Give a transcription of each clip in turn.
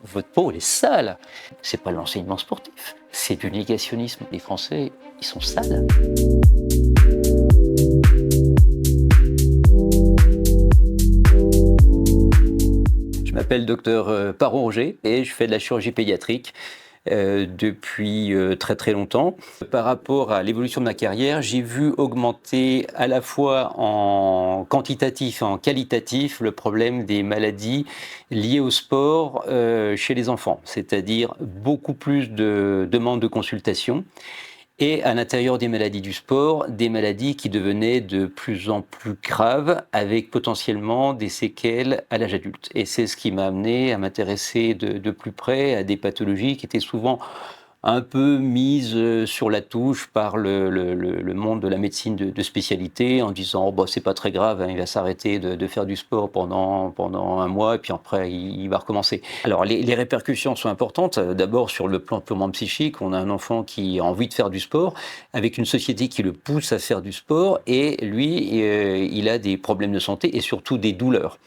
votre peau, elle est sale. C'est pas l'enseignement sportif, c'est du négationnisme. Les Français, ils sont sales. Je m'appelle docteur Parot Roger et je fais de la chirurgie pédiatrique depuis très très longtemps. Par rapport à l'évolution de ma carrière, j'ai vu augmenter à la fois en quantitatif et en qualitatif le problème des maladies liées au sport chez les enfants, c'est-à-dire beaucoup plus de demandes de consultation. Et à l'intérieur des maladies du sport, des maladies qui devenaient de plus en plus graves, avec potentiellement des séquelles à l'âge adulte. Et c'est ce qui m'a amené à m'intéresser de plus près à des pathologies qui étaient souvent un peu mises sur la touche par le monde de la médecine de spécialité, en disant oh, bah, c'est pas très grave, hein, il va s'arrêter de faire du sport pendant un mois et puis après il va recommencer. Alors les répercussions sont importantes. D'abord sur le plan purement psychique, on a un enfant qui a envie de faire du sport avec une société qui le pousse à faire du sport et lui il a des problèmes de santé et surtout des douleurs.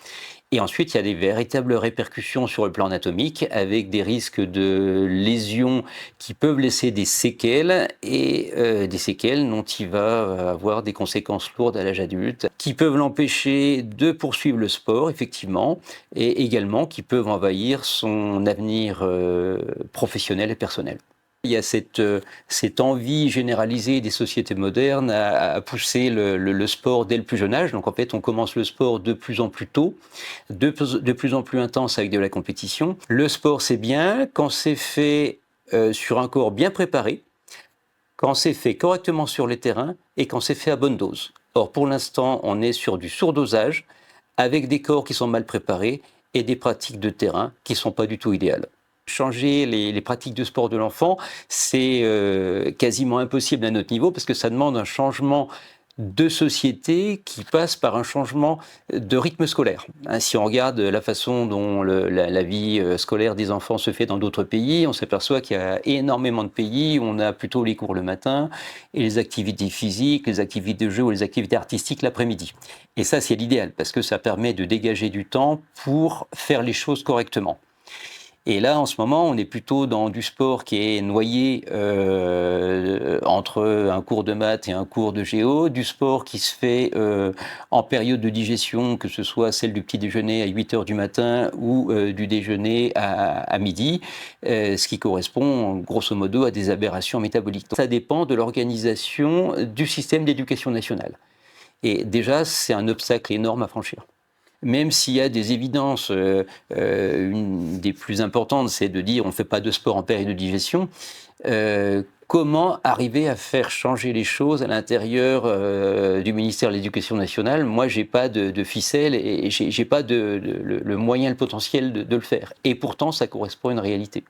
Et ensuite, il y a des véritables répercussions sur le plan anatomique avec des risques de lésions qui peuvent laisser des séquelles et des séquelles dont il va avoir des conséquences lourdes à l'âge adulte qui peuvent l'empêcher de poursuivre le sport, effectivement, et également qui peuvent envahir son avenir professionnel et personnel. Il y a cette envie généralisée des sociétés modernes à pousser le sport dès le plus jeune âge. Donc en fait, on commence le sport de plus en plus tôt, de plus en plus intense avec de la compétition. Le sport, c'est bien quand c'est fait sur un corps bien préparé, quand c'est fait correctement sur les terrains et quand c'est fait à bonne dose. Or, pour l'instant, on est sur du surdosage avec des corps qui sont mal préparés et des pratiques de terrain qui ne sont pas du tout idéales. Changer les pratiques de sport de l'enfant, c'est quasiment impossible à notre niveau parce que ça demande un changement de société qui passe par un changement de rythme scolaire. Si on regarde la façon dont la vie scolaire des enfants se fait dans d'autres pays, on s'aperçoit qu'il y a énormément de pays où on a plutôt les cours le matin et les activités physiques, les activités de jeu ou les activités artistiques l'après-midi. Et ça, c'est l'idéal parce que ça permet de dégager du temps pour faire les choses correctement. Et là, en ce moment, on est plutôt dans du sport qui est noyé entre un cours de maths et un cours de géo, du sport qui se fait en période de digestion, que ce soit celle du petit déjeuner à 8 heures du matin ou du déjeuner à midi, ce qui correspond grosso modo à des aberrations métaboliques. Ça dépend de l'organisation du système d'éducation nationale. Et déjà, c'est un obstacle énorme à franchir. Même s'il y a des évidences, une des plus importantes, c'est de dire on ne fait pas de sport en période de digestion. Comment arriver à faire changer les choses à l'intérieur du ministère de l'Éducation nationale? Moi, j'ai pas de ficelle et j'ai pas le moyen, le potentiel de le faire. Et pourtant, ça correspond à une réalité.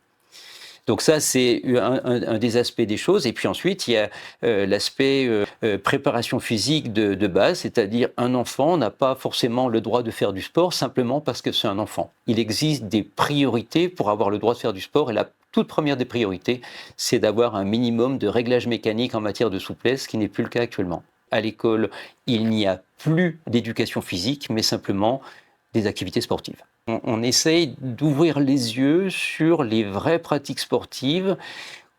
Donc ça, c'est un des aspects des choses. Et puis ensuite, il y a l'aspect préparation physique de base, c'est-à-dire un enfant n'a pas forcément le droit de faire du sport simplement parce que c'est un enfant. Il existe des priorités pour avoir le droit de faire du sport et la toute première des priorités, c'est d'avoir un minimum de réglage mécanique en matière de souplesse, ce qui n'est plus le cas actuellement. À l'école, il n'y a plus d'éducation physique, mais simplement des activités sportives. On essaye d'ouvrir les yeux sur les vraies pratiques sportives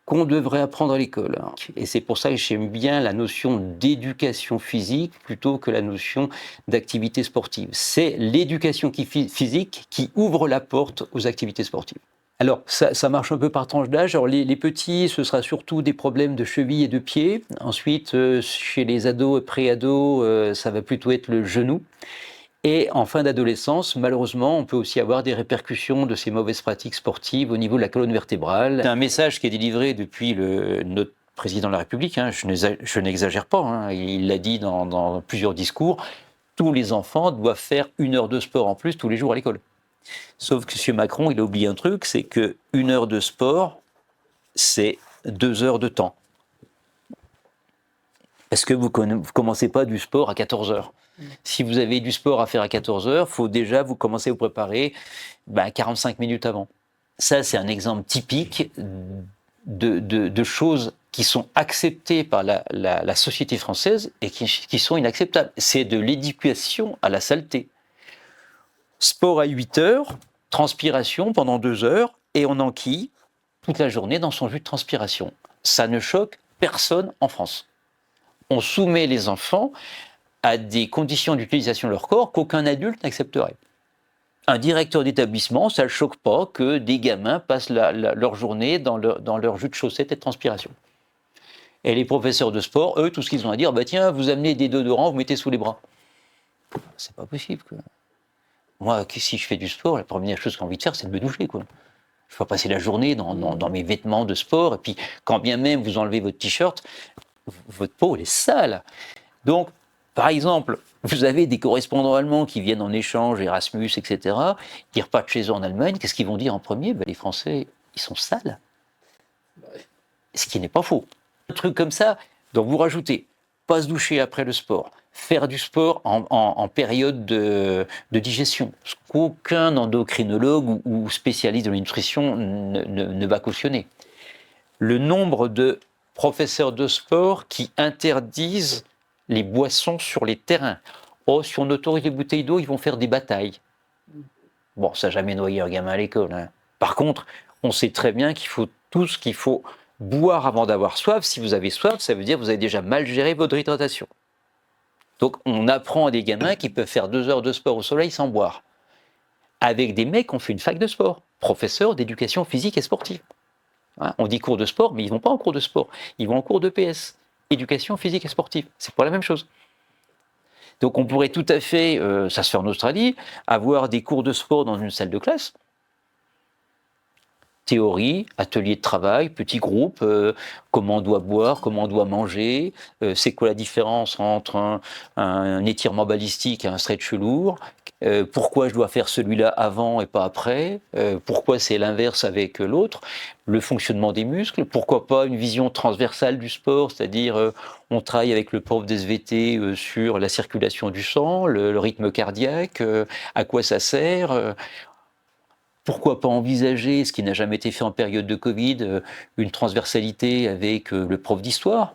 qu'on devrait apprendre à l'école. Et c'est pour ça que j'aime bien la notion d'éducation physique plutôt que la notion d'activité sportive. C'est l'éducation physique qui ouvre la porte aux activités sportives. Alors, ça marche un peu par tranche d'âge. Alors, les petits, ce sera surtout des problèmes de cheville et de pied. Ensuite, chez les ados et pré-ados, ça va plutôt être le genou. Et en fin d'adolescence, malheureusement, on peut aussi avoir des répercussions de ces mauvaises pratiques sportives au niveau de la colonne vertébrale. C'est un message qui est délivré depuis notre président de la République, hein, je n'exagère pas, hein, il l'a dit dans plusieurs discours, tous les enfants doivent faire 1 heure de sport en plus tous les jours à l'école. Sauf que M. Macron, il a oublié un truc, c'est que 1 heure de sport, c'est 2 heures de temps. Parce que vous ne commencez pas du sport à 14 heures. Si vous avez du sport à faire à 14 heures, il faut déjà vous commencer à vous préparer 45 minutes avant. Ça, c'est un exemple typique de choses qui sont acceptées par la société française et qui sont inacceptables. C'est de l'éducation à la saleté. Sport à 8 heures, transpiration pendant 2 heures et on enquille toute la journée dans son jus de transpiration. Ça ne choque personne en France. On soumet les enfants à des conditions d'utilisation de leur corps qu'aucun adulte n'accepterait. Un directeur d'établissement, ça ne le choque pas que des gamins passent leur journée dans leur jus de chaussettes et de transpiration. Et les professeurs de sport, eux, tout ce qu'ils ont à dire, bah tiens, vous amenez des déodorants, vous mettez sous les bras. C'est pas possible, quoi. Moi, si je fais du sport, la première chose que j'ai envie de faire, c'est de me doucher, quoi. Je vais passer la journée dans mes vêtements de sport, et puis quand bien même vous enlevez votre t-shirt, votre peau, elle est sale. Donc, par exemple, vous avez des correspondants allemands qui viennent en échange, Erasmus, etc. Ils repartent chez eux en Allemagne. Qu'est-ce qu'ils vont dire en premier? Les Français, ils sont sales. Ce qui n'est pas faux. Un truc comme ça, donc vous rajoutez, pas se doucher après le sport, faire du sport en période de digestion, ce qu'aucun endocrinologue ou spécialiste de la nutrition ne va cautionner. Le nombre de professeurs de sport qui interdisent les boissons sur les terrains. Oh, si on autorise les bouteilles d'eau, ils vont faire des batailles. Bon, ça n'a jamais noyé un gamin à l'école, hein. Par contre, on sait très bien qu'il faut boire avant d'avoir soif. Si vous avez soif, ça veut dire que vous avez déjà mal géré votre hydratation. Donc, on apprend à des gamins qui peuvent faire 2 heures de sport au soleil sans boire. Avec des mecs qui ont fait une fac de sport, professeurs d'éducation physique et sportive. Hein, on dit cours de sport, mais ils ne vont pas en cours de sport. Ils vont en cours de PS. Éducation physique et sportive, c'est pas la même chose. Donc on pourrait tout à fait, ça se fait en Australie, avoir des cours de sport dans une salle de classe. Théorie, atelier de travail, petit groupe, comment on doit boire, comment on doit manger, c'est quoi la différence entre un étirement balistique et un stretch lourd, pourquoi je dois faire celui-là avant et pas après, pourquoi c'est l'inverse avec l'autre, le fonctionnement des muscles, pourquoi pas une vision transversale du sport, c'est-à-dire on travaille avec le prof d'SVT sur la circulation du sang, le rythme cardiaque, à quoi ça sert. Pourquoi pas envisager, ce qui n'a jamais été fait en période de Covid, une transversalité avec le prof d'histoire?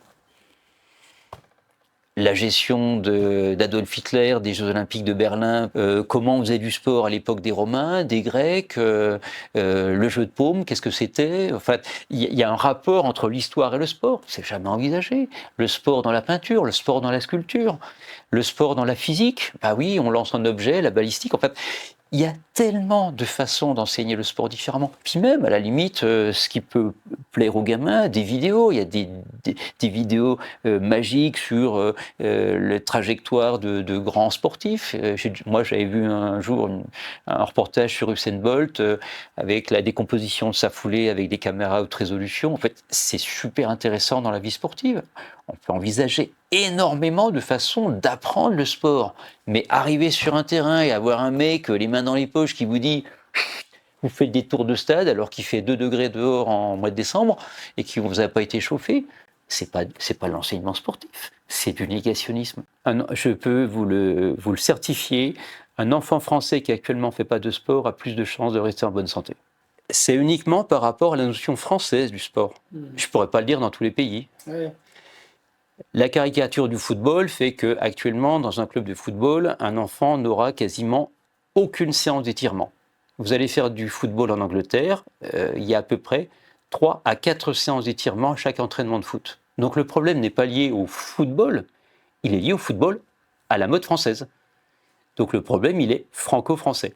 La gestion d'Adolf Hitler, des Jeux Olympiques de Berlin, comment on faisait du sport à l'époque des Romains, des Grecs, le jeu de paume, qu'est-ce que c'était? En fait, il y a un rapport entre l'histoire et le sport, c'est jamais envisagé. Le sport dans la peinture, le sport dans la sculpture, le sport dans la physique, bah oui, on lance un objet, la balistique, en fait. Il y a tellement de façons d'enseigner le sport différemment. Puis même, à la limite, ce qui peut plaire aux gamins, des vidéos. Il y a des vidéos magiques sur les trajectoires de grands sportifs. Moi, j'avais vu un jour un reportage sur Usain Bolt avec la décomposition de sa foulée avec des caméras à haute résolution. En fait, c'est super intéressant dans la vie sportive. On peut envisager énormément de façons d'apprendre le sport. Mais arriver sur un terrain et avoir un mec, les mains dans les poches, qui vous dit « vous faites des tours de stade alors qu'il fait 2 degrés dehors en mois de décembre et que vous n'avez pas été chauffé », c'est pas l'enseignement sportif, c'est du négationnisme. Je peux vous le certifier, un enfant français qui actuellement ne fait pas de sport a plus de chances de rester en bonne santé. C'est uniquement par rapport à la notion française du sport. Je ne pourrais pas le dire dans tous les pays. Ouais. La caricature du football fait qu'actuellement, dans un club de football, un enfant n'aura quasiment aucune séance d'étirement. Vous allez faire du football en Angleterre, il y a à peu près 3 à 4 séances d'étirement à chaque entraînement de foot. Donc le problème n'est pas lié au football, il est lié au football à la mode française. Donc le problème, il est franco-français.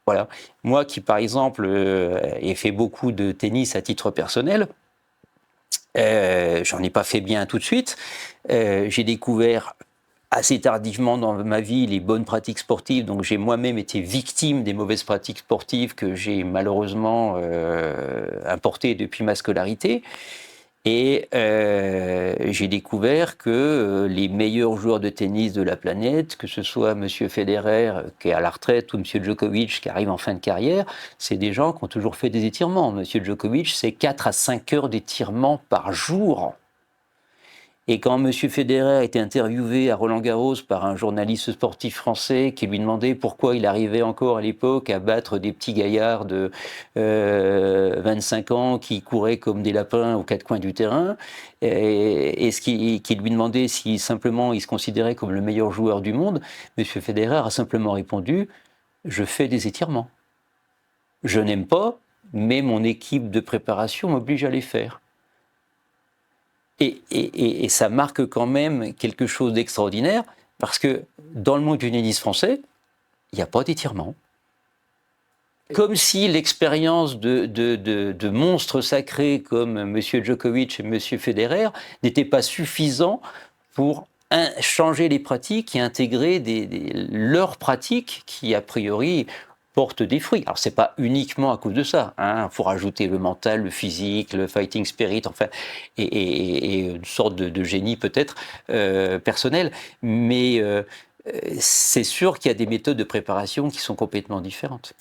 Voilà. Moi qui, par exemple, ai fait beaucoup de tennis à titre personnel, j'en ai pas fait bien tout de suite. J'ai découvert assez tardivement dans ma vie les bonnes pratiques sportives, donc j'ai moi-même été victime des mauvaises pratiques sportives que j'ai malheureusement importées depuis ma scolarité. Et j'ai découvert que les meilleurs joueurs de tennis de la planète, que ce soit M. Federer qui est à la retraite ou M. Djokovic qui arrive en fin de carrière, c'est des gens qui ont toujours fait des étirements. M. Djokovic, c'est 4 à 5 heures d'étirement par jour. Et quand M. Federer a été interviewé à Roland-Garros par un journaliste sportif français qui lui demandait pourquoi il arrivait encore à l'époque à battre des petits gaillards de 25 ans qui couraient comme des lapins aux 4 coins du terrain, et qui lui demandait si simplement il se considérait comme le meilleur joueur du monde, M. Federer a simplement répondu je fais des étirements. Je n'aime pas, mais mon équipe de préparation m'oblige à les faire. Et ça marque quand même quelque chose d'extraordinaire, parce que dans le monde du tennis français, il n'y a pas d'étirement. Comme si l'expérience de monstres sacrés comme M. Djokovic et M. Federer n'était pas suffisant pour changer les pratiques et intégrer leurs pratiques qui, a priori, portent des fruits. Alors, ce n'est pas uniquement à cause de ça. Il faut rajouter le mental, le physique, le fighting spirit, enfin, et une sorte de génie peut-être personnel. Mais c'est sûr qu'il y a des méthodes de préparation qui sont complètement différentes.